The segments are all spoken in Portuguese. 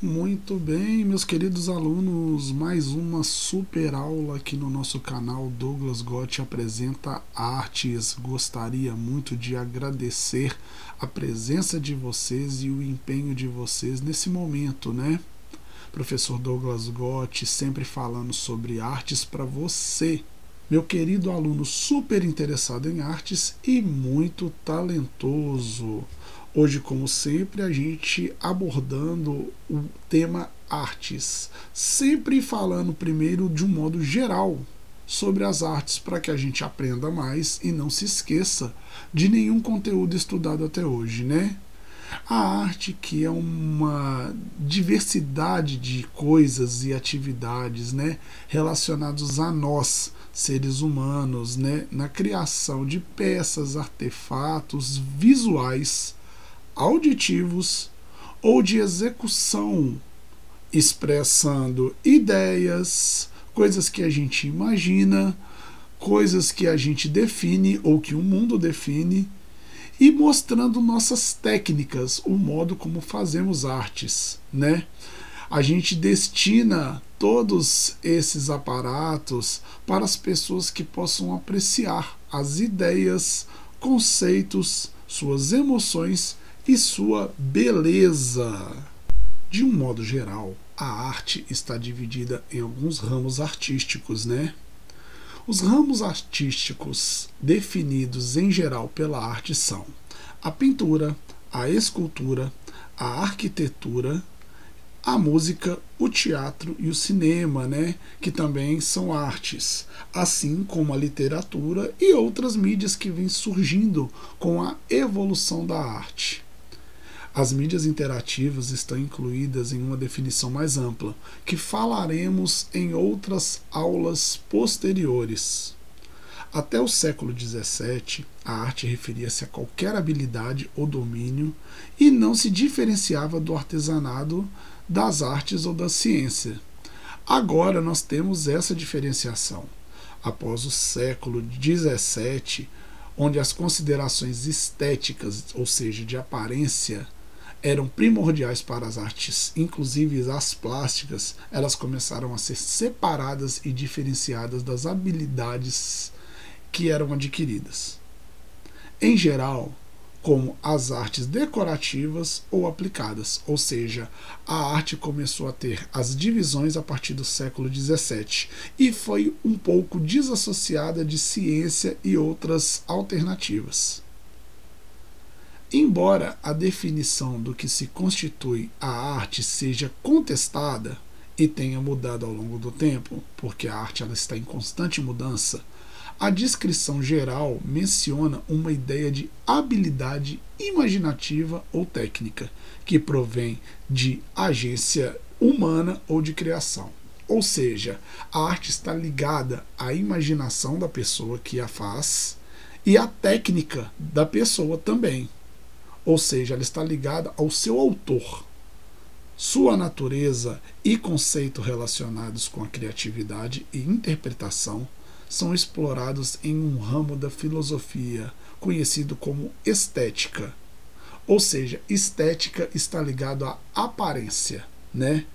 Muito bem, meus queridos alunos, mais uma super aula aqui no nosso canal. Douglas Gotti apresenta artes. Gostaria muito de agradecer a presença de vocês e o empenho de vocês nesse momento, né? Professor Douglas Gotti sempre falando sobre artes para você, meu querido aluno super interessado em artes e muito talentoso. Hoje, como sempre, a gente abordando o tema artes, sempre falando primeiro de um modo geral sobre as artes para que a gente aprenda mais e não se esqueça de nenhum conteúdo estudado até hoje, né? A arte, que é uma diversidade de coisas e atividades, né, relacionados a nós, seres humanos, né, na criação de peças, artefatos visuais, auditivos ou de execução, expressando ideias, coisas que a gente imagina, coisas que a gente define ou que o mundo define, e mostrando nossas técnicas, o modo como fazemos artes, né? A gente destina todos esses aparatos para as pessoas que possam apreciar as ideias, conceitos, suas emoções e sua beleza. De um modo geral, a arte está dividida em alguns ramos artísticos, né? Os ramos artísticos definidos em geral pela arte são a pintura, a escultura, a arquitetura, a música, o teatro e o cinema, né? Que também são artes, assim como a literatura e outras mídias que vêm surgindo com a evolução da arte. As mídias interativas estão incluídas em uma definição mais ampla, que falaremos em outras aulas posteriores. Até o século XVII, a arte referia-se a qualquer habilidade ou domínio e não se diferenciava do artesanato, das artes ou da ciência. Agora nós temos essa diferenciação. Após o século XVII, onde as considerações estéticas, ou seja, de aparência, eram primordiais para as artes, inclusive as plásticas, elas começaram a ser separadas e diferenciadas das habilidades que eram adquiridas. Em geral, como as artes decorativas ou aplicadas, ou seja, a arte começou a ter as divisões a partir do século XVII e foi um pouco desassociada de ciência e outras alternativas. Embora a definição do que se constitui a arte seja contestada e tenha mudado ao longo do tempo, porque a arte ela está em constante mudança, a descrição geral menciona uma ideia de habilidade imaginativa ou técnica, que provém de agência humana ou de criação. Ou seja, a arte está ligada à imaginação da pessoa que a faz e à técnica da pessoa também. Ou seja, ela está ligada ao seu autor. Sua natureza e conceito relacionados com a criatividade e interpretação são explorados em um ramo da filosofia conhecido como estética. Ou seja, estética está ligado à aparência, né?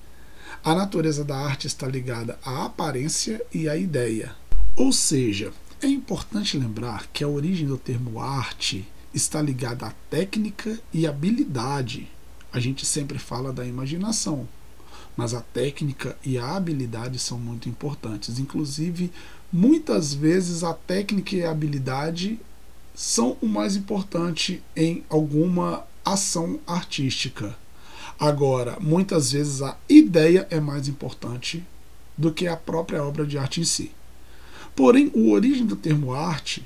A natureza da arte está ligada à aparência e à ideia. Ou seja, é importante lembrar que a origem do termo arte está ligada à técnica e habilidade. A gente sempre fala da imaginação, mas a técnica e a habilidade são muito importantes. Inclusive, muitas vezes a técnica e a habilidade são o mais importante em alguma ação artística. Agora, muitas vezes a ideia é mais importante do que a própria obra de arte em si. Porém, a origem do termo arte,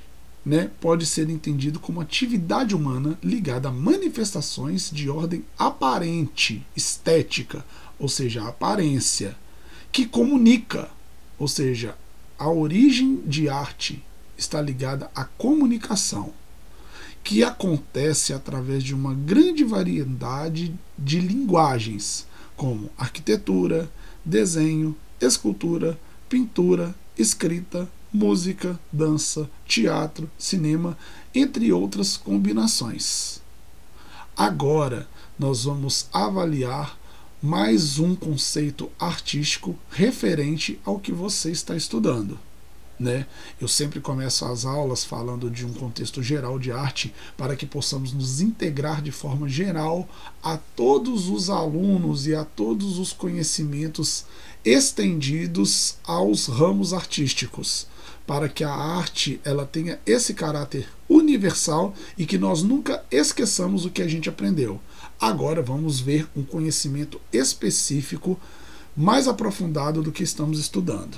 pode ser entendido como atividade humana ligada a manifestações de ordem aparente, estética, ou seja, a aparência, que comunica, ou seja, a origem de arte está ligada à comunicação, que acontece através de uma grande variedade de linguagens, como arquitetura, desenho, escultura, pintura, escrita, música, dança, teatro, cinema, entre outras combinações. Agora nós vamos avaliar mais um conceito artístico referente ao que você está estudando. Eu sempre começo as aulas falando de um contexto geral de arte para que possamos nos integrar de forma geral a todos os alunos e a todos os conhecimentos estendidos aos ramos artísticos, para que a arte ela tenha esse caráter universal e que nós nunca esqueçamos o que a gente aprendeu. Agora vamos ver um conhecimento específico mais aprofundado do que estamos estudando.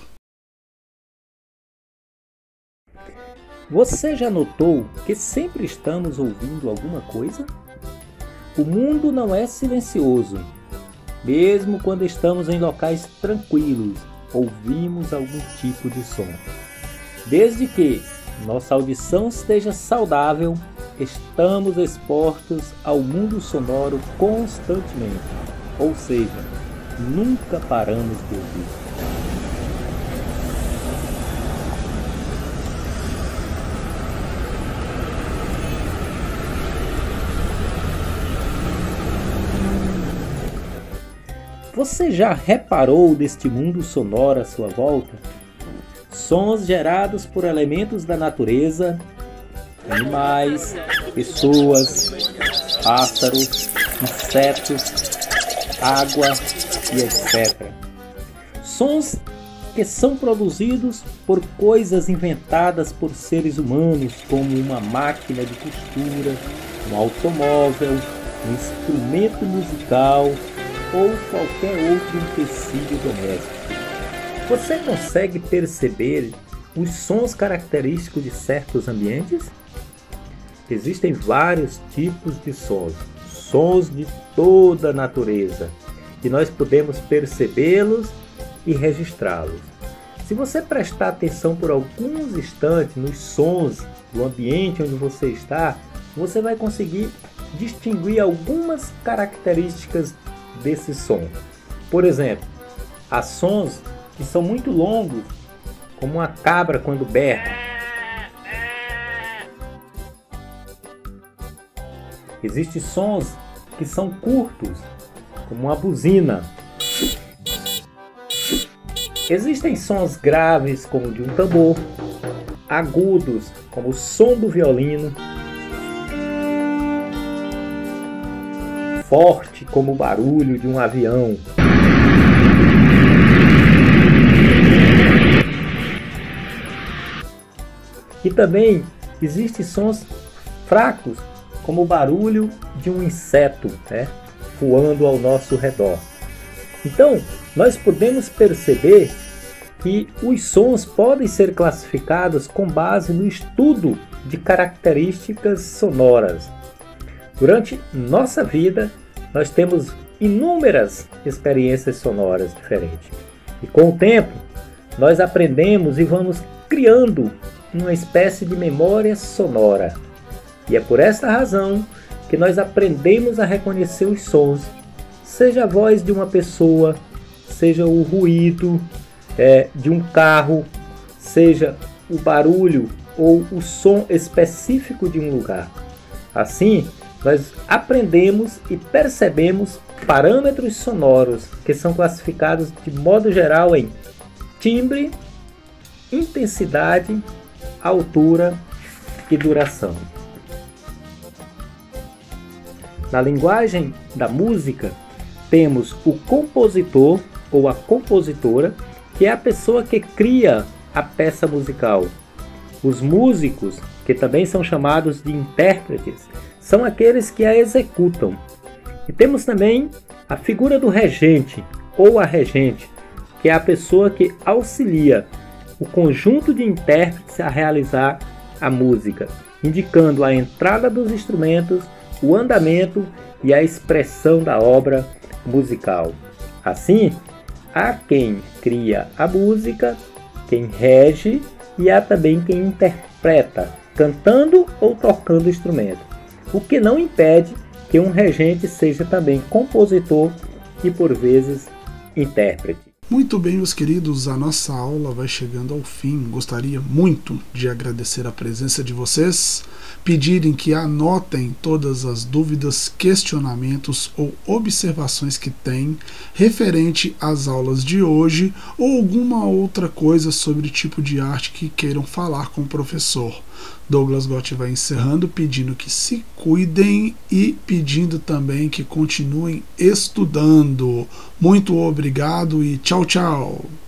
Você já notou que sempre estamos ouvindo alguma coisa? O mundo não é silencioso. Mesmo quando estamos em locais tranquilos, ouvimos algum tipo de som. Desde que nossa audição esteja saudável, estamos expostos ao mundo sonoro constantemente. Ou seja, nunca paramos de ouvir. Você já reparou neste mundo sonoro à sua volta? Sons gerados por elementos da natureza, animais, pessoas, pássaros, insetos, água e etc. Sons que são produzidos por coisas inventadas por seres humanos, como uma máquina de costura, um automóvel, um instrumento musical ou qualquer outro utensílio doméstico. Você consegue perceber os sons característicos de certos ambientes? Existem vários tipos de sons, sons de toda a natureza, e nós podemos percebê-los e registrá-los. Se você prestar atenção por alguns instantes nos sons do ambiente onde você está, você vai conseguir distinguir algumas características desse som. Por exemplo, há sons que são muito longos, como uma cabra quando berra. Existem sons que são curtos, como uma buzina. Existem sons graves, como de um tambor, agudos, como o som do violino, forte, como o barulho de um avião. E também existem sons fracos, como o barulho de um inseto, voando ao nosso redor. Então, nós podemos perceber que os sons podem ser classificados com base no estudo de características sonoras. Durante nossa vida, nós temos inúmeras experiências sonoras diferentes. E com o tempo, nós aprendemos e vamos criando uma espécie de memória sonora. E é por esta razão que nós aprendemos a reconhecer os sons, seja a voz de uma pessoa, seja o ruído de um carro, seja o barulho ou o som específico de um lugar. Assim, nós aprendemos e percebemos parâmetros sonoros que são classificados de modo geral em timbre, intensidade, altura e duração. Na linguagem da música, temos o compositor ou a compositora, que é a pessoa que cria a peça musical. Os músicos, que também são chamados de intérpretes, são aqueles que a executam. E temos também a figura do regente ou a regente, que é a pessoa que auxilia o conjunto de intérpretes a realizar a música, indicando a entrada dos instrumentos, o andamento e a expressão da obra musical. Assim, há quem cria a música, quem rege e há também quem interpreta, cantando ou tocando instrumento, o que não impede que um regente seja também compositor e, por vezes, intérprete. Muito bem, meus queridos, a nossa aula vai chegando ao fim. Gostaria muito de agradecer a presença de vocês, pedirem que anotem todas as dúvidas, questionamentos ou observações que têm referente às aulas de hoje ou alguma outra coisa sobre tipo de arte que queiram falar com o professor. Douglas Gotti vai encerrando pedindo que se cuidem e pedindo também que continuem estudando. Muito obrigado e tchau, tchau!